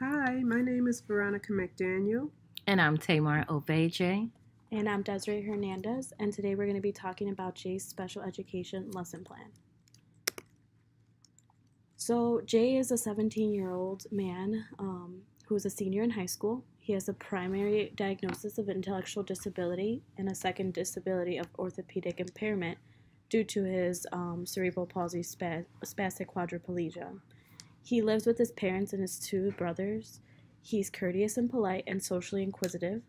Hi, my name is Veronica McDaniel. And I'm Tamar Obeje. And I'm Desiree Hernandez, and today we're going to be talking about Jay's special education lesson plan. So, Jay is a 17-year-old man who is a senior in high school. He has a primary diagnosis of intellectual disability and a second disability of orthopedic impairment due to his cerebral palsy spastic quadriplegia. He lives with his parents and his two brothers. He's courteous and polite and socially inquisitive.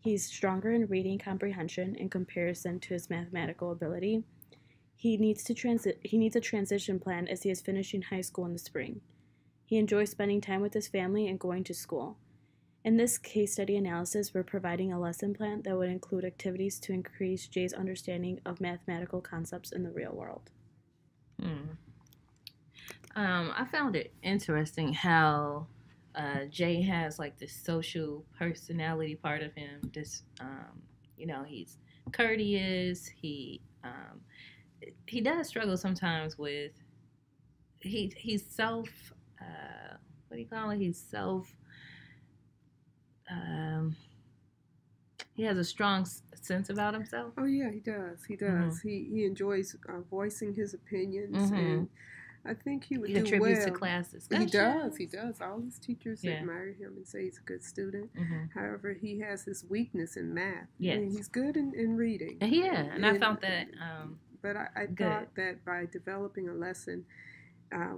He's stronger in reading comprehension in comparison to his mathematical ability. He needs a transition plan as he is finishing high school in the spring. He enjoys spending time with his family and going to school. In this case study analysis, we're providing a lesson plan that would include activities to increase Jay's understanding of mathematical concepts in the real world. I found it interesting how Jay has like this social personality part of him. He's courteous. He does struggle sometimes with he's self. What do you call it? He's self. He has a strong sense about himself. Oh yeah, he does. He does. He enjoys voicing his opinions, and I think he would He do contributes well. to class He discussions. does. All his teachers admire him and say he's a good student. Mm-hmm. However, he has his weakness in math. Yes. I mean, he's good in reading. And I found that. But I thought that by developing a lesson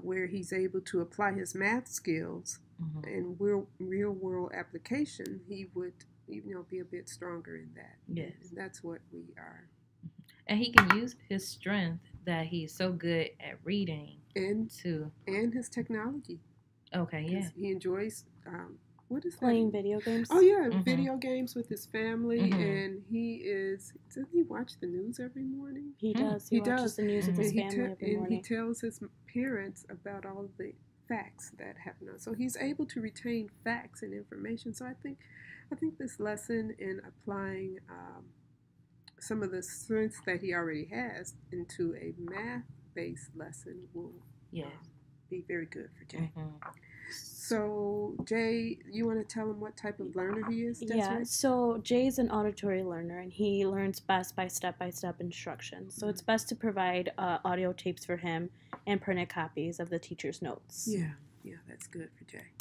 where he's able to apply his math skills in real world application, he would be a bit stronger in that. Yes. And that's what we are. And he can use his strength that he's so good at reading and his technology. Okay, yeah. He enjoys playing video games. Oh yeah, video games with his family, and doesn't he watch the news every morning? He does. He watches the news with his family every morning. And he tells his parents about all the facts that happen. So he's able to retain facts and information. So I think this lesson in applying some of the strengths that he already has into a math-based lesson will be very good for Jay. So, Jay, you want to tell him what type of learner he is? Yeah, so Jay's an auditory learner, and he learns best by step-by-step instructions. So it's best to provide audio tapes for him and printed copies of the teacher's notes. Yeah, that's good for Jay.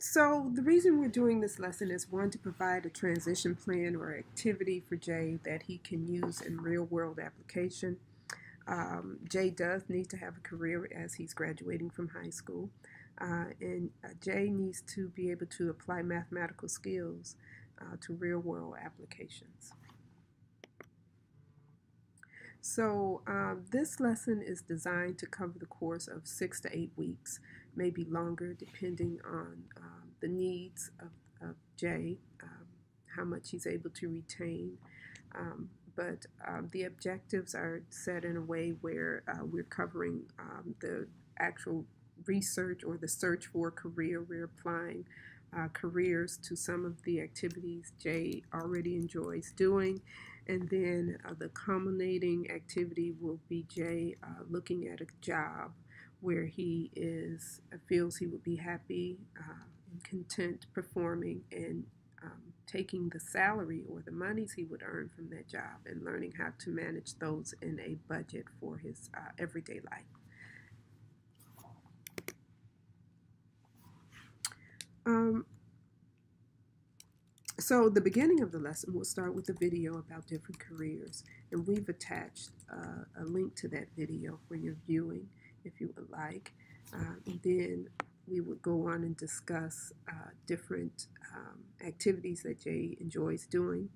So the reason we're doing this lesson is, one, to provide a transition plan or activity for Jay that he can use in real-world application. Jay does need to have a career as he's graduating from high school, and Jay needs to be able to apply mathematical skills to real-world applications. So this lesson is designed to cover the course of 6 to 8 weeks, maybe longer depending on the needs of Jay, how much he's able to retain. But the objectives are set in a way where we're covering the actual research or the search for a career. We're applying careers to some of the activities Jay already enjoys doing. And then the culminating activity will be Jay looking at a job where he feels he would be happy and content performing and taking the salary or the monies he would earn from that job and learning how to manage those in a budget for his everyday life. So the beginning of the lesson, we'll start with a video about different careers, and we've attached a link to that video for your viewing if you would like. And then we would go on and discuss different activities that Jay enjoys doing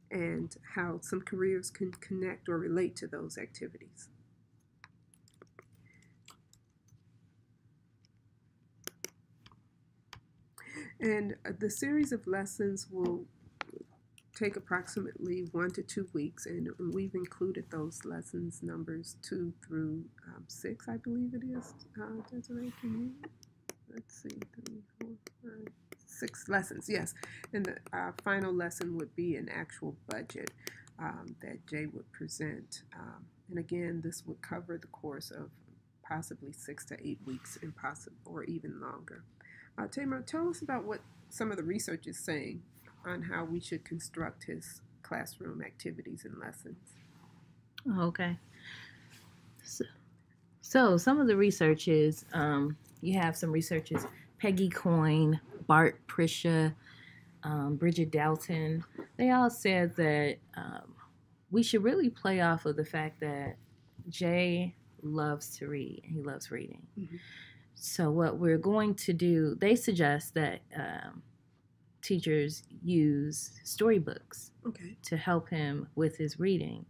and how some careers can connect or relate to those activities. And the series of lessons will take approximately 1 to 2 weeks, and we've included those lessons numbers 2 through 6, I believe it is. Desiree, can you? Let's see, 3, 4, 5, 6 lessons, yes. And the final lesson would be an actual budget that Jay would present. And again, this would cover the course of possibly 6 to 8 weeks, or even longer. Tamar, tell us about what some of the research is saying on how we should construct his classroom activities and lessons. Okay. So some of the research is, you have some researchers, Peggy Coyne, Bart Prisha, Bridget Dalton. They all said that we should really play off of the fact that Jay loves to read and he loves reading. Mm-hmm. So what we're going to do, they suggest that teachers use storybooks to help him with his reading.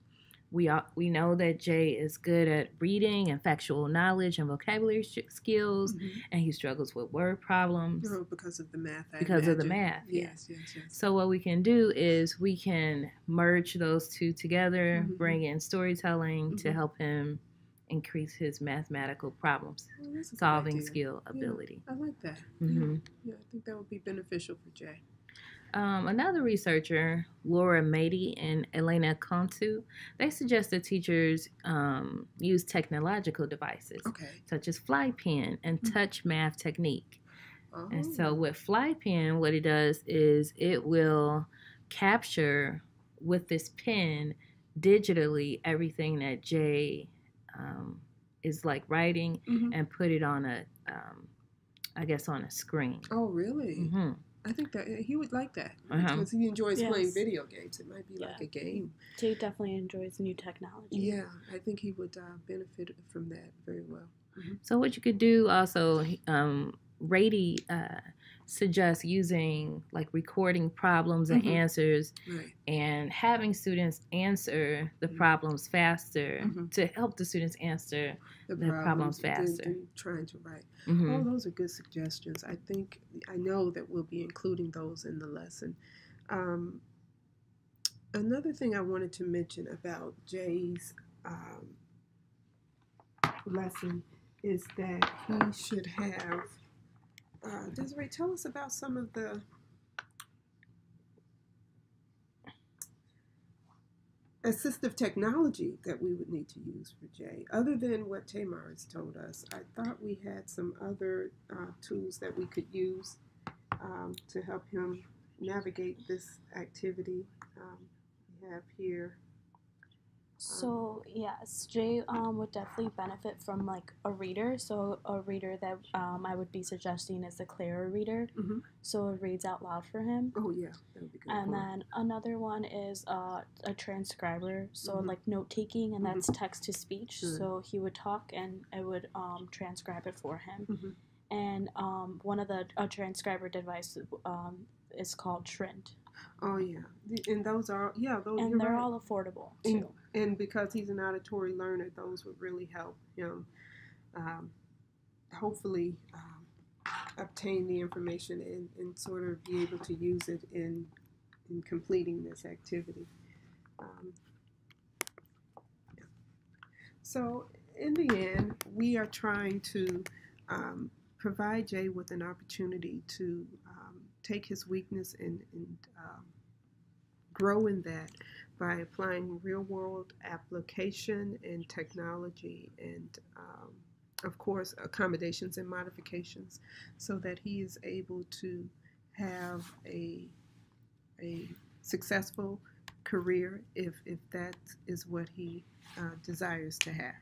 We know that Jay is good at reading and factual knowledge and vocabulary skills, and he struggles with word problems. Because of the math. Yes. So what we can do is we can merge those two together, bring in storytelling to help him increase his mathematical solving skill ability. Yeah, I like that. Yeah, I think that would be beneficial for Jay. Another researcher, Laura Mady and Elena Contu, they suggest that teachers use technological devices such as fly pen and touch math technique. And so with fly pen, what it does is it will capture with this pen digitally everything that Jay is like writing and put it on on a screen. Oh, really? I think that he would like that because he enjoys playing video games. It might be like a game. Jay definitely enjoys new technology. Yeah, I think he would benefit from that very well. So what you could do also, Rady suggests using like recording problems and answers and having students answer the problems faster to help the students answer the problems faster. Than trying to write. Oh, those are good suggestions. I know that we'll be including those in the lesson. Another thing I wanted to mention about Jay's lesson is that he should have Desiree, tell us about some of the assistive technology that we would need to use for Jay. Other than what Tamar has told us, I thought we had some other tools that we could use to help him navigate this activity. We have here. So yes, Jay would definitely benefit from like a reader. So a reader that I would be suggesting is a Clara reader. So it reads out loud for him. Oh yeah, that would be good. And then another one is a transcriber. So like note taking, and that's text to speech. So he would talk and it would transcribe it for him. And one of the transcriber devices is called Trint. Oh yeah, and those are those. And they're all affordable too. And because he's an auditory learner, those would really help him. Hopefully, obtain the information and sort of be able to use it in completing this activity. So in the end, we are trying to provide Jay with an opportunity to take his weakness and grow in that by applying real-world application and technology and, of course, accommodations and modifications so that he is able to have a successful career if that is what he desires to have.